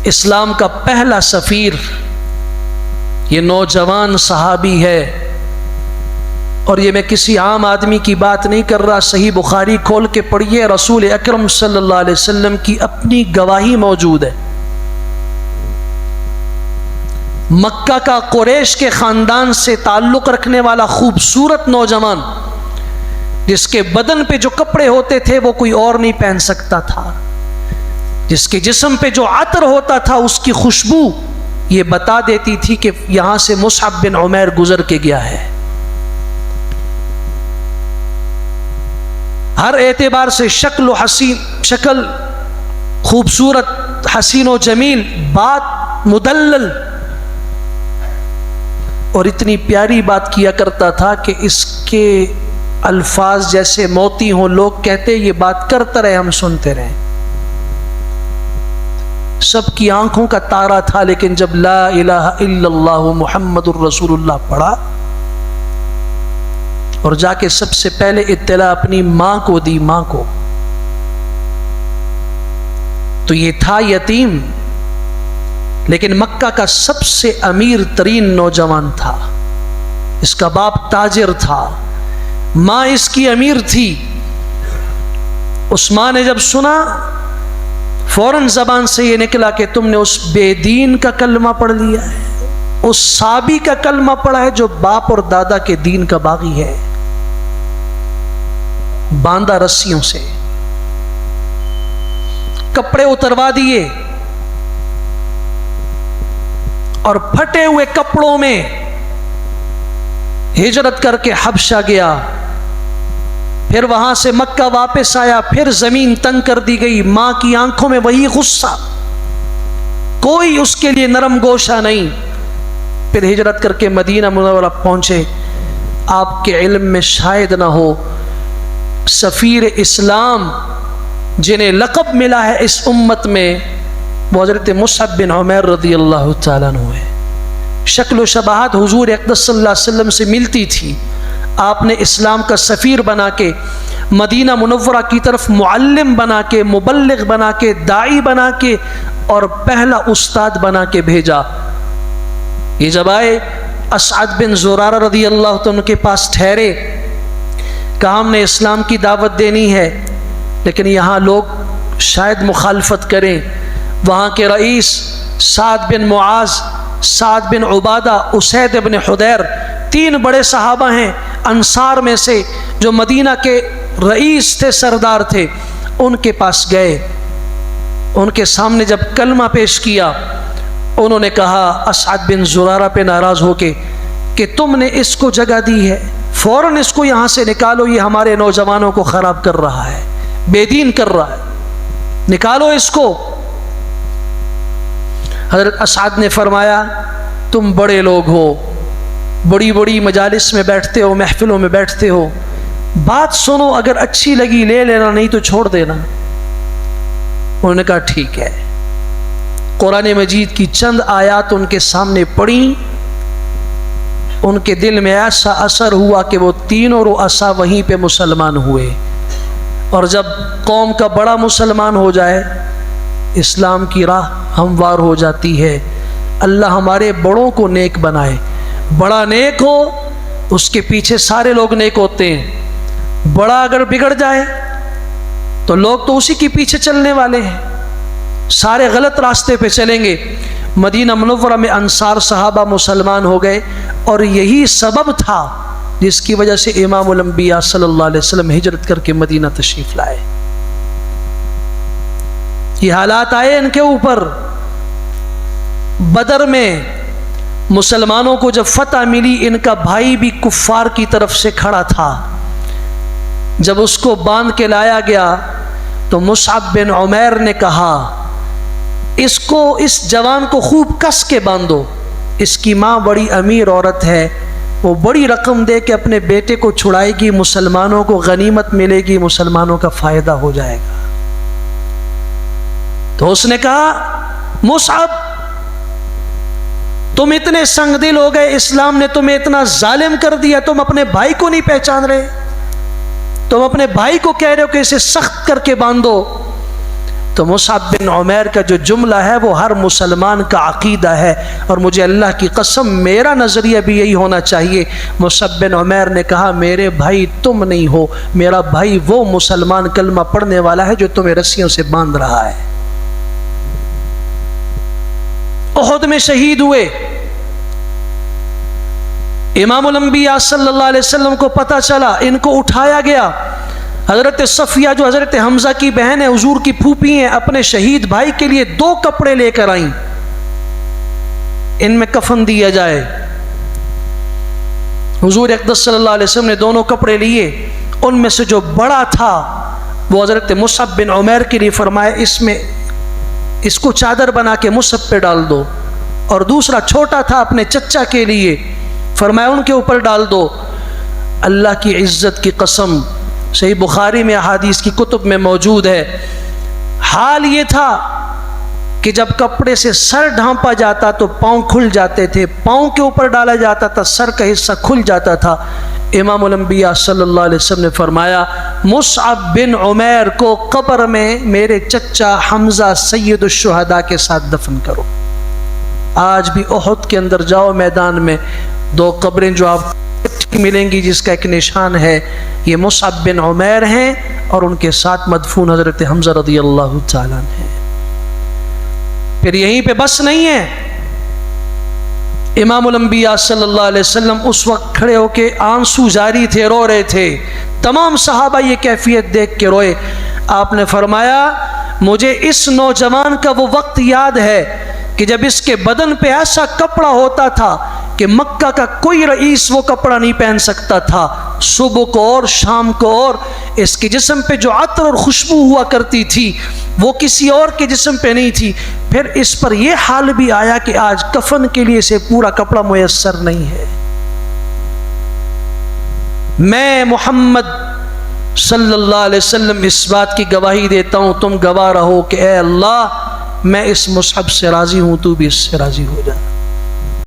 اسلام کا پہلا سفیر یہ نوجوان صحابی ہے، اور یہ میں کسی عام آدمی کی بات نہیں کر رہا، صحیح بخاری کھول کے پڑھیے، رسول اکرم صلی اللہ علیہ وسلم کی اپنی گواہی موجود ہے۔ مکہ کا قریش کے خاندان سے تعلق رکھنے والا خوبصورت نوجوان، جس کے بدن پہ جو کپڑے ہوتے تھے وہ کوئی اور نہیں پہن سکتا تھا، جس کے جسم پہ جو عطر ہوتا تھا اس کی خوشبو یہ بتا دیتی تھی کہ یہاں سے مصعب بن عمیر گزر کے گیا ہے۔ ہر اعتبار سے شکل خوبصورت، حسین و جمیل، بات مدلل، اور اتنی پیاری بات کیا کرتا تھا کہ اس کے الفاظ جیسے موتی ہوں، لوگ کہتے یہ بات کرتا رہے ہم سنتے رہے۔ سب کی آنکھوں کا تارا تھا، لیکن جب لا الہ الا اللہ محمد الرسول اللہ پڑھا اور جا کے سب سے پہلے اطلاع اپنی ماں کو دی، ماں کو، تو یہ تھا یتیم، لیکن مکہ کا سب سے امیر ترین نوجوان تھا۔ اس کا باپ تاجر تھا، ماں اس کی امیر تھی۔ اس ماں نے جب سنا، فوراً زبان سے یہ نکلا کہ تم نے اس بے دین کا کلمہ پڑھ لیا ہے، اس صابی کا کلمہ پڑھا ہے جو باپ اور دادا کے دین کا باغی ہے۔ باندھا رسیوں سے، کپڑے اتروا دیے، اور پھٹے ہوئے کپڑوں میں ہجرت کر کے حبشہ گیا، پھر وہاں سے مکہ واپس آیا، پھر زمین تنگ کر دی گئی، ماں کی آنکھوں میں وہی غصہ، کوئی اس کے لیے نرم گوشہ نہیں۔ پھر ہجرت کر کے مدینہ منورہ پہنچے۔ آپ کے علم میں شاید نہ ہو، سفیر اسلام جنہیں لقب ملا ہے اس امت میں، وہ حضرت مصعب بن عمیر رضی اللہ تعالیٰ عنہ ہے۔ شکل و شباہت حضور اقدس صلی اللہ علیہ وسلم سے ملتی تھی۔ آپ نے اسلام کا سفیر بنا کے، مدینہ منورہ کی طرف معلم بنا کے، مبلغ بنا کے، داعی بنا کے، اور پہلا استاد بنا کے بھیجا۔ یہ جب آئے، اسعد بن زرارہ رضی اللہ عنہ کے پاس ٹھہرے، کہا ہم نے اسلام کی دعوت دینی ہے، لیکن یہاں لوگ شاید مخالفت کریں۔ وہاں کے رئیس سعد بن معاذ، سعد بن عبادہ، اسید بن حدیر، تین بڑے صحابہ ہیں انصار میں سے جو مدینہ کے رئیس تھے، سردار تھے، ان کے پاس گئے۔ ان کے سامنے جب کلمہ پیش کیا، انہوں نے کہا اسعد بن زرارہ پہ ناراض ہو کے کہ تم نے اس کو جگہ دی ہے، فوراً اس کو یہاں سے نکالو، یہ ہمارے نوجوانوں کو خراب کر رہا ہے، بے دین کر رہا ہے، نکالو اس کو۔ حضرت اسعد نے فرمایا تم بڑے لوگ ہو، بڑی بڑی مجالس میں بیٹھتے ہو، محفلوں میں بیٹھتے ہو، بات سنو، اگر اچھی لگی لے لینا، نہیں تو چھوڑ دینا۔ انہوں نے کہا ٹھیک ہے۔ قرآن مجید کی چند آیات ان کے سامنے پڑھیں، ان کے دل میں ایسا اثر ہوا کہ وہ تینوں رؤسا وہیں پہ مسلمان ہوئے۔ اور جب قوم کا بڑا مسلمان ہو جائے، اسلام کی راہ ہموار ہو جاتی ہے۔ اللہ ہمارے بڑوں کو نیک بنائے۔ بڑا نیک ہو، اس کے پیچھے سارے لوگ نیک ہوتے ہیں۔ بڑا اگر بگڑ جائے تو لوگ تو اسی کے پیچھے چلنے والے ہیں، سارے غلط راستے پہ چلیں گے۔ مدینہ منورہ میں انصار صحابہ مسلمان ہو گئے، اور یہی سبب تھا جس کی وجہ سے امام الانبیاء صلی اللہ علیہ وسلم ہجرت کر کے مدینہ تشریف لائے۔ یہ حالات آئے ان کے اوپر۔ بدر میں مسلمانوں کو جب فتح ملی، ان کا بھائی بھی کفار کی طرف سے کھڑا تھا۔ جب اس کو باندھ کے لایا گیا تو مصعب بن عمیر نے کہا اس جوان کو خوب کس کے باندھو، اس کی ماں بڑی امیر عورت ہے، وہ بڑی رقم دے کے اپنے بیٹے کو چھڑائے گی، مسلمانوں کو غنیمت ملے گی، مسلمانوں کا فائدہ ہو جائے گا۔ تو اس نے کہا مصعب تم اتنے سنگ دل ہو گئے، اسلام نے تمہیں اتنا ظالم کر دیا، تم اپنے بھائی کو نہیں پہچان رہے، تم اپنے بھائی کو کہہ رہے ہو کہ اسے سخت کر کے باندھو۔ تو مصعب بن عمیر کا جو جملہ ہے وہ ہر مسلمان کا عقیدہ ہے، اور مجھے اللہ کی قسم میرا نظریہ بھی یہی ہونا چاہیے۔ مصعب بن عمیر نے کہا میرے بھائی تم نہیں ہو، میرا بھائی وہ مسلمان کلمہ پڑھنے والا ہے جو تمہیں رسیوں سے باندھ رہا ہے۔ احد میں شہید ہوئے، امام الانبیاء صلی اللہ علیہ وسلم کو پتہ چلا، ان کو اٹھایا گیا۔ حضرت صفیہ جو حضرت حمزہ کی بہن ہے، حضور کی پھوپھی ہیں، اپنے شہید بھائی کے لیے 2 کپڑے لے کر آئیں، ان میں کفن دیا جائے۔ حضور اقدس صلی اللہ علیہ وسلم نے دونوں کپڑے لیے، ان میں سے جو بڑا تھا وہ حضرت مصعب بن عمیر کے لیے فرمایا اس کو چادر بنا کے مصعب پہ ڈال دو، اور دوسرا چھوٹا تھا اپنے چچا کے لیے، فرمایا ان کے اوپر ڈال دو۔ اللہ کی عزت کی قسم، صحیح بخاری میں احادیث کی کتب میں موجود ہے، حال یہ تھا کہ جب کپڑے سے سر ڈھانپا جاتا تو پاؤں کھل جاتے تھے، پاؤں کے اوپر ڈالا جاتا تھا سر کا حصہ کھل جاتا تھا۔ امام الانبیاء صلی اللہ علیہ وسلم نے فرمایا مصعب بن عمیر کو قبر میں میرے چچا حمزہ سید الشہداء کے ساتھ دفن کرو۔ آج بھی احد کے اندر جاؤ میدان میں، 2 قبریں جو آپ ملیں گی جس کا ایک نشان ہے، یہ مصعب بن عمیر ہیں اور ان کے ساتھ مدفون حضرت حمزہ رضی اللہ تعالیٰ عنہ ہیں۔ پھر یہیں پہ بس نہیں ہے، امام الانبیاء صلی اللہ علیہ وسلم اس وقت کھڑے ہو کے آنسو جاری تھے، رو رہے تھے، تمام صحابہ یہ کیفیت دیکھ کے روئے۔ آپ نے فرمایا مجھے اس نوجوان کا وہ وقت یاد ہے کہ جب اس کے بدن پہ ایسا کپڑا ہوتا تھا کہ مکہ کا کوئی رئیس وہ کپڑا نہیں پہن سکتا تھا، صبح کو اور شام کو، اور اس کے جسم پہ جو عطر اور خوشبو ہوا کرتی تھی وہ کسی اور کے جسم پہ نہیں تھی۔ پھر اس پر یہ حال بھی آیا کہ آج کفن کے لیے اسے پورا کپڑا میسر نہیں ہے۔ میں محمد صلی اللہ علیہ وسلم اس بات کی گواہی دیتا ہوں، تم گواہ رہو کہ اے اللہ میں اس مصعب سے راضی ہوں، تو بھی اس سے راضی ہو جا۔